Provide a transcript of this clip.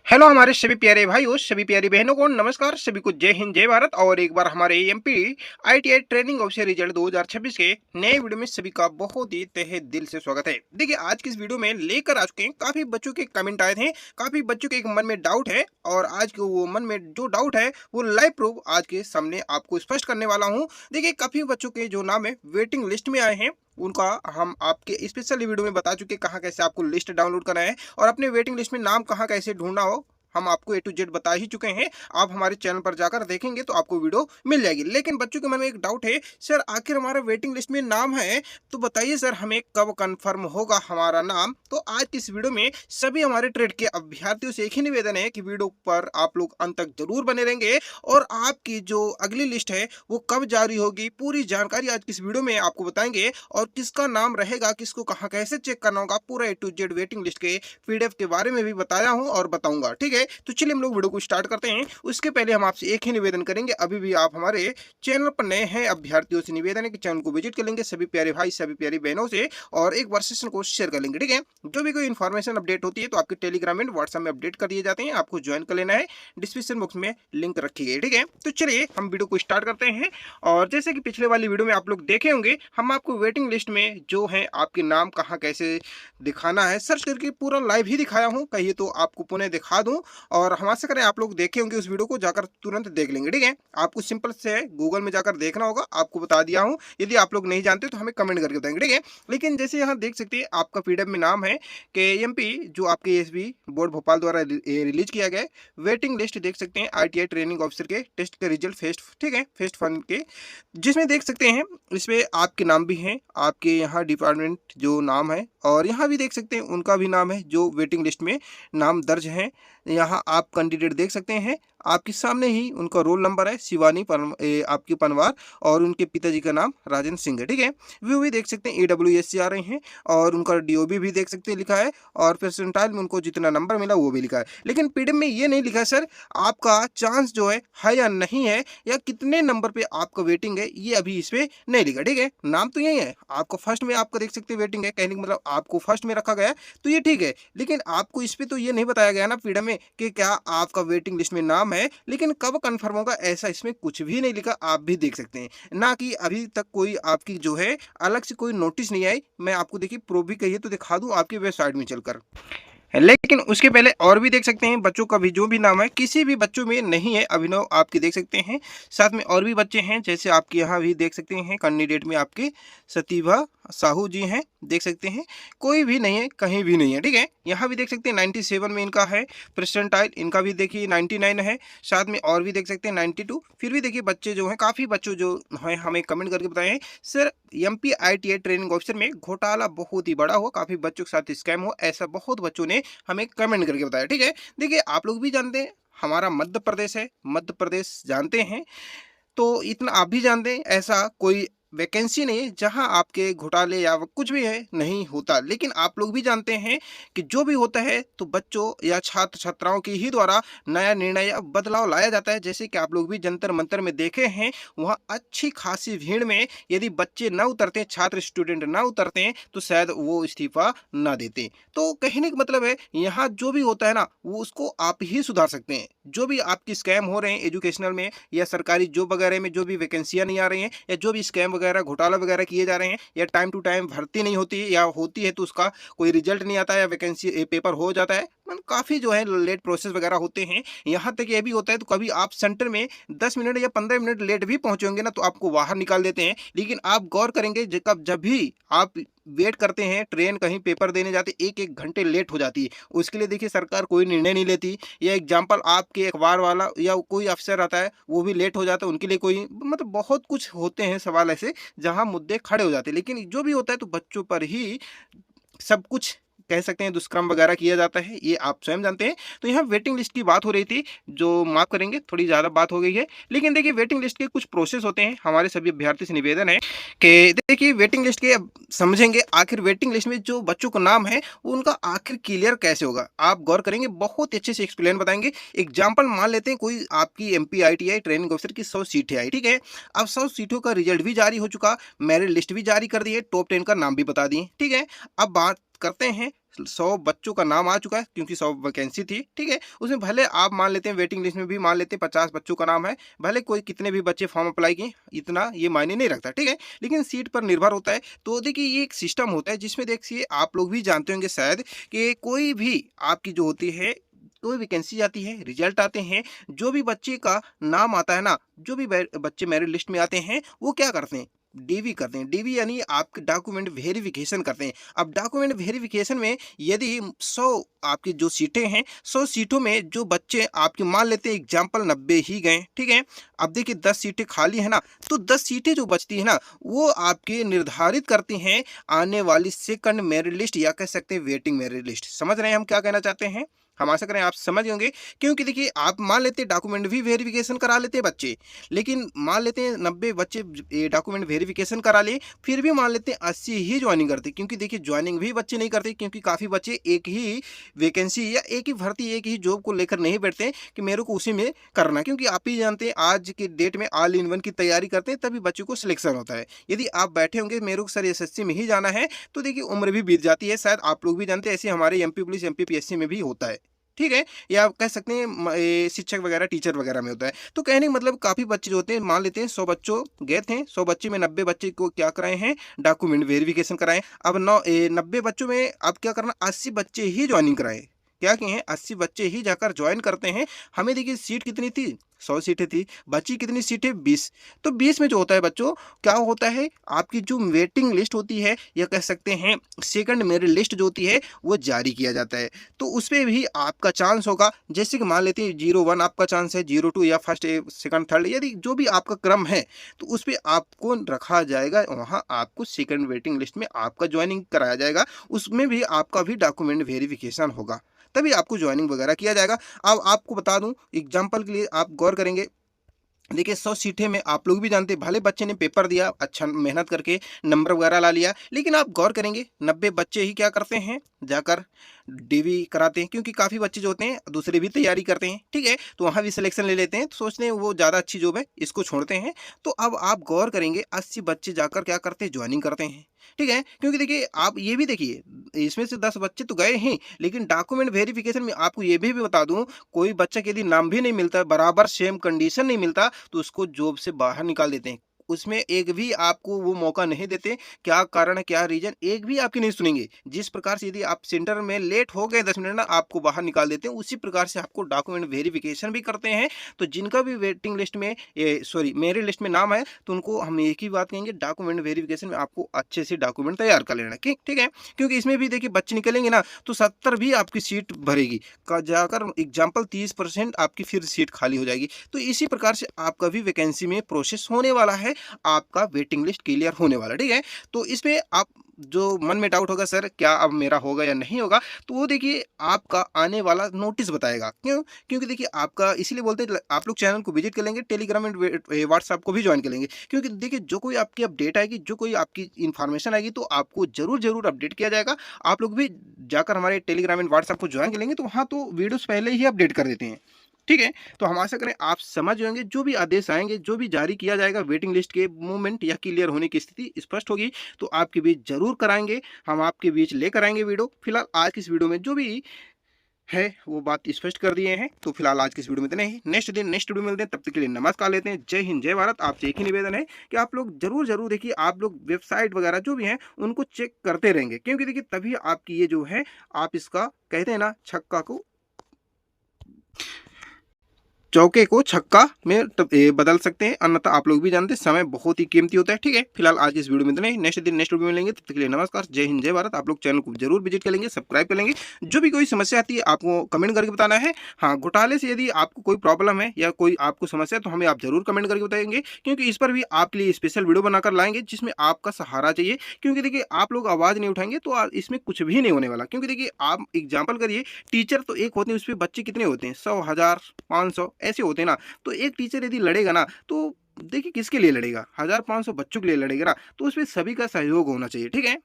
Hello हमारे सभी प्यारे भाइयों, सभी प्यारी बहनों को नमस्कार। सभी को जय हिंद, जय भारत। और एक बार हमारे MP ITI training officer result 2026 के नए वीडियो में सभी का बहुत ही तहे दिल से स्वागत है। देखिए, आज की इस वीडियो में लेकर आ चुके हैं, काफी बच्चों के कमेंट आए थे, काफी बच्चों के एक मन में डाउट है, और आज के वो मन में जो डाउट है वो लाइव प्रूफ आज के सामने आपको स्पष्ट करने वाला हूँ। देखिए, काफी बच्चों के जो नाम है वेटिंग लिस्ट में आए हैं, उनका हम आपके स्पेशल वीडियो में बता चुके कहाँ कैसे आपको लिस्ट डाउनलोड करना है और अपने वेटिंग लिस्ट में नाम कहाँ कैसे ढूंढना हो, हम आपको ए टू जेड बता ही चुके हैं। आप हमारे चैनल पर जाकर देखेंगे तो आपको वीडियो मिल जाएगी। लेकिन बच्चों के मन में एक डाउट है, सर आखिर हमारा वेटिंग लिस्ट में नाम है, तो बताइए सर हमें कब कंफर्म होगा हमारा नाम। तो आज की इस वीडियो में सभी हमारे ट्रेड के अभ्यर्थियों से एक ही निवेदन है कि वीडियो पर आप लोग अंत तक जरूर बने रहेंगे, और आपकी जो अगली लिस्ट है वो कब जारी होगी, पूरी जानकारी आज की इस वीडियो में आपको बताएंगे। और किसका नाम रहेगा, किसको कहाँ कैसे चेक करना होगा, पूरा ए टू जेड वेटिंग लिस्ट के पीडीएफ के बारे में भी बताया हूँ और बताऊंगा। ठीक है, तो चलिए हम लोग वीडियो को स्टार्ट करते हैं। उसके पहले हम आपसे एक ही निवेदन करेंगे, अभी भी आप हमारे चैनल पर नए हैं अभ्यर्थियों से निवेदन है कि चैनल को विजिट कर लेंगे सभी प्यारे भाई सभी प्यारी बहनों से, और एक बार सेशन को शेयर कर लेंगे। ठीक है, जो भी कोई इन्फॉर्मेशन अपडेट होती है तो आपके टेलीग्राम एंड व्हाट्सएप में अपडेट कर दिए जाते हैं, आपको ज्वाइन कर लेना है, डिस्क्रिप्शन बॉक्स में लिंक रखी गई। ठीक है, तो चलिए हम वीडियो को स्टार्ट करते हैं। और जैसे कि पिछले वाली वीडियो में आप लोग देखे होंगे, हम आपको वेटिंग लिस्ट में जो है आपके नाम कहाँ कैसे दिखाना है सर्च करके पूरा लाइव ही दिखाया हूँ, कहिए तो आपको पुनः दिखा दूं। और हम आशा करें आप लोग देखे होंगे, उस वीडियो को जाकर तुरंत देख लेंगे। ठीक है, आपको सिंपल से गूगल में जाकर देखना होगा, आपको बता दिया हूँ। यदि आप लोग नहीं जानते तो हमें कमेंट करके बताएंगे। ठीक है, लेकिन जैसे यहाँ देख सकते हैं आपका पीडीएफ में नाम है कि एमपी जो आपके एसबी बोर्ड भोपाल द्वारा रिलीज किया गया है, वेटिंग लिस्ट देख सकते हैं आईटीआई ट्रेनिंग ऑफिसर के टेस्ट के रिजल्ट फेस्ट, ठीक है, फेस्ट फंड के, जिसमें देख सकते हैं इसमें आपके नाम भी हैं, आपके यहाँ डिपार्टमेंट जो नाम है, और यहाँ भी देख सकते हैं उनका भी नाम है जो वेटिंग लिस्ट में नाम दर्ज है। यहाँ आप कैंडिडेट देख सकते हैं, आपके सामने ही उनका रोल नंबर है शिवानी आपकी पनवार, और उनके पिताजी का नाम राजेंद्र सिंह है। ठीक है, व्यू भी देख सकते हैं AWSC आ रहे हैं, और उनका DOB भी देख सकते हैं लिखा है, और परसेंटाइल में उनको जितना नंबर मिला वो भी लिखा है। लेकिन पीडीएफ में ये नहीं लिखा है सर आपका चांस जो है या नहीं है, या कितने नंबर पे आपका वेटिंग है, ये अभी इस पे नहीं लिखा। ठीक है, नाम तो यही है, आपको फर्स्ट में आपका देख सकते हैं वेटिंग है, कहने का मतलब आपको फर्स्ट में रखा गया है, तो ये ठीक है। लेकिन आपको इस पे तो ये नहीं बताया गया ना पीडीएफ में कि क्या आपका वेटिंग लिस्ट में नाम है, लेकिन कब कंफर्म होगा ऐसा इसमें कुछ भी नहीं लिखा। आप भी देख सकते हैं ना कि अभी तक कोई आपकी जो है अलग से कोई नोटिस नहीं आई। मैं आपको देखिए प्रूफ भी कहिए तो दिखा दूं आपकी वेबसाइट में चलकर। लेकिन उसके पहले और भी देख सकते हैं बच्चों का भी जो भी नाम है किसी भी बच्चों में नहीं है, अभिनव आपके देख सकते हैं, साथ में और भी बच्चे हैं, जैसे आपके यहाँ भी देख सकते हैं कैंडिडेट में आपके सतीभा साहू जी हैं, देख सकते हैं, कोई भी नहीं है, कहीं भी नहीं है। ठीक है, यहाँ भी देख सकते हैं 97 में इनका है, परसेंटाइल इनका भी देखिए 99 है, साथ में और भी देख सकते हैं 92। फिर भी देखिए बच्चे जो हैं, काफ़ी बच्चों जो हैं हमें कमेंट करके बताए हैं sir MP ITI training officer में घोटाला बहुत ही बड़ा हो, काफ़ी बच्चों के साथ स्कैम हो, ऐसा बहुत बच्चों ने हमें कमेंट करके बताया। ठीक है, देखिए आप लोग भी जानते हैं हमारा मध्य प्रदेश है, मध्य प्रदेश जानते हैं, तो इतना आप भी जानते हैं ऐसा कोई वैकेंसी नहीं है जहां आपके घोटाले या कुछ भी है नहीं होता। लेकिन आप लोग भी जानते हैं कि जो भी होता है तो बच्चों या छात्र छात्राओं की ही द्वारा नया निर्णय या बदलाव लाया जाता है। जैसे कि आप लोग भी जंतर मंतर में देखे हैं, वहां अच्छी खासी भीड़ में यदि बच्चे न उतरते, छात्र स्टूडेंट न उतरते हैं, तो शायद वो इस्तीफा न देते। तो कहने का मतलब है यहाँ जो भी होता है ना वो उसको आप ही सुधार सकते हैं। जो भी आपकी स्कैम हो रहे हैं एजुकेशनल में या सरकारी जॉब वगैरह में, जो भी वैकेंसियां नहीं आ रही हैं, या जो भी स्कैम वगैरह घोटाला वगैरह किए जा रहे हैं, या टाइम टू टाइम भर्ती नहीं होती या होती है तो उसका कोई रिजल्ट नहीं आता, या वैकेंसी पेपर हो जाता है, मतलब काफ़ी जो है लेट प्रोसेस वगैरह होते हैं। यहाँ तक ये भी होता है तो कभी आप सेंटर में 10 मिनट या 15 मिनट लेट भी पहुँचेंगे ना तो आपको बाहर निकाल देते हैं। लेकिन आप गौर करेंगे जब भी आप वेट करते हैं, ट्रेन कहीं पेपर देने जाते, एक एक घंटे लेट हो जाती है, उसके लिए देखिए सरकार कोई निर्णय नहीं लेती। या एग्जाम्पल आपके अखबार वाला या कोई अफसर आता है वो भी लेट हो जाता है, उनके लिए कोई मतलब बहुत कुछ होते हैं सवाल ऐसे जहां मुद्दे खड़े हो जाते हैं। लेकिन जो भी होता है तो बच्चों पर ही सब कुछ कह सकते हैं दुष्कर्म वगैरह किया जाता है, ये आप स्वयं जानते हैं। तो यहाँ वेटिंग लिस्ट की बात हो रही थी, जो माफ करेंगे थोड़ी ज़्यादा बात हो गई है। लेकिन देखिए वेटिंग लिस्ट के कुछ प्रोसेस होते हैं, हमारे सभी अभ्यर्थी से निवेदन है कि देखिए वेटिंग लिस्ट के अब समझेंगे आखिर वेटिंग लिस्ट में जो बच्चों का नाम है वो उनका आखिर क्लियर कैसे होगा। आप गौर करेंगे बहुत अच्छे से एक्सप्लेन बताएंगे। एग्जाम्पल मान लेते हैं कोई आपकी एमपी आईटीआई ट्रेनिंग ऑफिसर की 100 सीटें आई, ठीक है, अब 100 सीटों का रिजल्ट भी जारी हो चुका, मेरिट लिस्ट भी जारी कर दी है, टॉप 10 का नाम भी बता दिए। ठीक है, अब बात करते हैं 100 बच्चों का नाम आ चुका है क्योंकि 100 वैकेंसी थी, ठीक है। उसमें भले आप मान लेते हैं वेटिंग लिस्ट में भी मान लेते हैं 50 बच्चों का नाम है, भले कोई कितने भी बच्चे फॉर्म अप्लाई किए, इतना ये मायने नहीं रखता, ठीक है। लेकिन सीट पर निर्भर होता है। तो देखिए ये एक सिस्टम होता है जिसमें देखिए आप लोग भी जानते होंगे शायद कि कोई भी आपकी जो होती है कोई वैकेंसी आती है, रिजल्ट आते हैं, जो भी बच्चे का नाम आता है ना, जो भी बच्चे मेरिट लिस्ट में आते हैं, वो क्या करते हैं, डीवी करते हैं। डीवी यानी आपके डॉक्यूमेंट वेरिफिकेशन करते हैं। अब डॉक्यूमेंट वेरिफिकेशन में यदि 100 आपकी जो सीटें हैं, 100 सीटों में जो बच्चे आपके मान लेते हैं एग्जाम्पल 90 ही गए, ठीक है। अब देखिए 10 सीटें खाली है ना, तो 10 सीटें जो बचती है ना, वो आपके निर्धारित करती हैं आने वाली सेकंड मेरिट लिस्ट या कह सकते हैं वेटिंग मेरिट लिस्ट। समझ रहे हैं हम क्या कहना चाहते हैं? हम आशा करें आप समझ गए होंगे। क्योंकि देखिए आप मान लेते हैं डॉक्यूमेंट भी वेरिफिकेशन करा लेते हैं बच्चे, लेकिन मान लेते हैं 90 बच्चे डॉक्यूमेंट वेरिफिकेशन करा लिए, फिर भी मान लेते हैं 80 ही ज्वाइनिंग करते, क्योंकि देखिए ज्वाइनिंग भी बच्चे नहीं करते, क्योंकि काफ़ी बच्चे एक ही वैकेंसी या एक ही भर्ती एक ही जॉब को लेकर नहीं बैठते हैं कि मेरे को उसी में करना, क्योंकि आप ही जानते हैं आज के डेट में ऑल इन वन की तैयारी करते हैं तभी बच्चों को सिलेक्शन होता है। यदि आप बैठे होंगे मेरे को सर एसएससी में ही जाना है, तो देखिए उम्र भी बीत जाती है। शायद आप लोग भी जानते हैं ऐसे हमारे एमपी पुलिस एमपी पीएससी में भी होता है, ठीक है। या आप कह सकते हैं शिक्षक वगैरह टीचर वगैरह में होता है। तो कहने का मतलब काफ़ी बच्चे जो होते हैं मान लेते हैं 100 बच्चों गए थे, 100 बच्चे में 90 बच्चे को क्या कराए हैं, डॉक्यूमेंट वेरिफिकेशन कराएं। अब 90 बच्चों में अब क्या करना, 80 बच्चे ही ज्वाइनिंग कराए। क्या किए हैं, 80 बच्चे ही जाकर ज्वाइन करते हैं। हमें देखिए सीट कितनी थी, 100 सीटें थी, बची कितनी सीटें, 20। तो 20 में जो होता है बच्चों क्या होता है, आपकी जो वेटिंग लिस्ट होती है या कह सकते हैं सेकंड मेरिट लिस्ट जो होती है वो जारी किया जाता है। तो उसमें भी आपका चांस होगा, जैसे कि मान लेते हैं 01 आपका चांस है, 02 या फर्स्ट सेकंड थर्ड, यदि जो भी आपका क्रम है तो उस पर आपको रखा जाएगा, वहाँ आपको सेकंड वेटिंग लिस्ट में आपका ज्वाइनिंग कराया जाएगा। उसमें भी आपका भी डॉक्यूमेंट वेरिफिकेशन होगा, तभी आपको ज्वाइनिंग वगैरह किया जाएगा। अब आपको बता दूं एग्जाम्पल के लिए आप गौर करेंगे, देखिए 100 सीटें में आप लोग भी जानते हैं भले बच्चे ने पेपर दिया अच्छा मेहनत करके नंबर वगैरह ला लिया, लेकिन आप गौर करेंगे 90 बच्चे ही क्या करते हैं, जाकर डीवी कराते हैं, क्योंकि काफ़ी बच्चे जो होते हैं दूसरे भी तैयारी करते हैं, ठीक है। तो वहाँ भी सिलेक्शन ले लेते हैं, तो सोचते हैं वो ज़्यादा अच्छी जॉब है, इसको छोड़ते हैं। तो अब आप गौर करेंगे 80 बच्चे जाकर क्या करते हैं, ज्वाइनिंग करते हैं, ठीक है। क्योंकि देखिए आप ये भी देखिए इसमें से 10 बच्चे तो गए हैं, लेकिन डॉक्यूमेंट वेरिफिकेशन में आपको ये भी बता दूं, कोई बच्चा के यदि नाम भी नहीं मिलता, बराबर सेम कंडीशन नहीं मिलता, तो उसको जॉब से बाहर निकाल देते हैं। उसमें एक भी आपको वो मौका नहीं देते, क्या कारण है क्या रीजन एक भी आपकी नहीं सुनेंगे। जिस प्रकार से यदि आप सेंटर में लेट हो गए 10 मिनट ना, आपको बाहर निकाल देते हैं, उसी प्रकार से आपको डॉक्यूमेंट वेरिफिकेशन भी करते हैं। तो जिनका भी वेटिंग लिस्ट में सॉरी मेरिट लिस्ट में नाम है, तो उनको हम एक ही बात कहेंगे, डॉक्यूमेंट वेरिफिकेशन में आपको अच्छे से डॉक्यूमेंट तैयार कर लेना, ठीक है। क्योंकि इसमें भी देखिए बच्चे निकलेंगे ना, तो 70 भी आपकी सीट भरेगी, जाकर एग्जाम्पल 30% आपकी फिर सीट खाली हो जाएगी। तो इसी प्रकार से आपका भी वैकेंसी में प्रोसेस होने वाला है, आपका वेटिंग लिस्ट क्लियर होने वाला, ठीक है। तो इसमें आप जो मन में डाउट होगा सर क्या अब मेरा होगा या नहीं होगा, तो वो देखिए आपका आने वाला नोटिस बताएगा। क्यों, क्योंकि देखिए आपका इसीलिए बोलते हैं आप लोग चैनल को विजिट कर लेंगे, टेलीग्राम एंड व्हाट्सएप को भी ज्वाइन कर लेंगे, क्योंकि देखिए जो कोई आपकी अपडेट आएगी, जो कोई आपकी इन्फॉर्मेशन आएगी, तो आपको जरूर अपडेट किया जाएगा। आप लोग भी जाकर हमारे टेलीग्राम एंड व्हाट्सएप को ज्वाइन कर लेंगे, तो वहाँ तो वीडियोस पहले ही अपडेट कर देते हैं, ठीक है। तो हम आशा करें आप समझ जाएंगे, जो भी आदेश आएंगे, जो भी जारी किया जाएगा वेटिंग लिस्ट के मूवमेंट या क्लियर होने की स्थिति स्पष्ट होगी, तो आपके बीच जरूर कराएंगे, हम आपके बीच लेकर आएंगे वीडियो। फिलहाल आज की इस वीडियो में जो भी है वो बात स्पष्ट कर दिए हैं, तो फिलहाल आज की इस वीडियो में इतना ही। नेक्स्ट वीडियो मिलते हैं, तब तक के लिए नमस्कार लेते हैं। जय हिंद जय भारत। आपसे एक ही निवेदन है कि आप लोग जरूर देखिए, आप लोग वेबसाइट वगैरह जो भी हैं उनको चेक करते रहेंगे, क्योंकि देखिए तभी आपकी ये जो है आप इसका कहते हैं ना छक्का को चौके को छक्का में बदल सकते हैं, अन्यथा आप लोग भी जानते हैं समय बहुत ही कीमती होता है, ठीक है। फिलहाल आज इस वीडियो में इतना ही, नेक्स्ट वीडियो में मिलेंगे, तब तक के लिए नमस्कार, जय हिंद जय भारत। आप लोग चैनल को जरूर विजिट कर लेंगे, सब्सक्राइब कर लेंगे। जो भी कोई समस्या आती है आपको कमेंट करके बताना है। हाँ, घोटाले से यदि आपको कोई प्रॉब्लम है या कोई आपको समस्या, तो हमें आप जरूर कमेंट करके बताएंगे, क्योंकि इस पर भी आपके लिए स्पेशल वीडियो बनाकर लाएंगे, जिसमें आपका सहारा चाहिए। क्योंकि देखिए आप लोग आवाज़ नहीं उठाएंगे तो इसमें कुछ भी नहीं होने वाला। क्योंकि देखिए आप एग्जाम्पल करिए, टीचर तो एक होते हैं, उस पर बच्चे कितने होते हैं, 100, 1000, 500 ऐसे होते हैं ना। तो एक टीचर यदि लड़ेगा ना, तो देखिए किसके लिए लड़ेगा, 1500 बच्चों के लिए लड़ेगा ना, तो उसमें सभी का सहयोग होना चाहिए, ठीक है।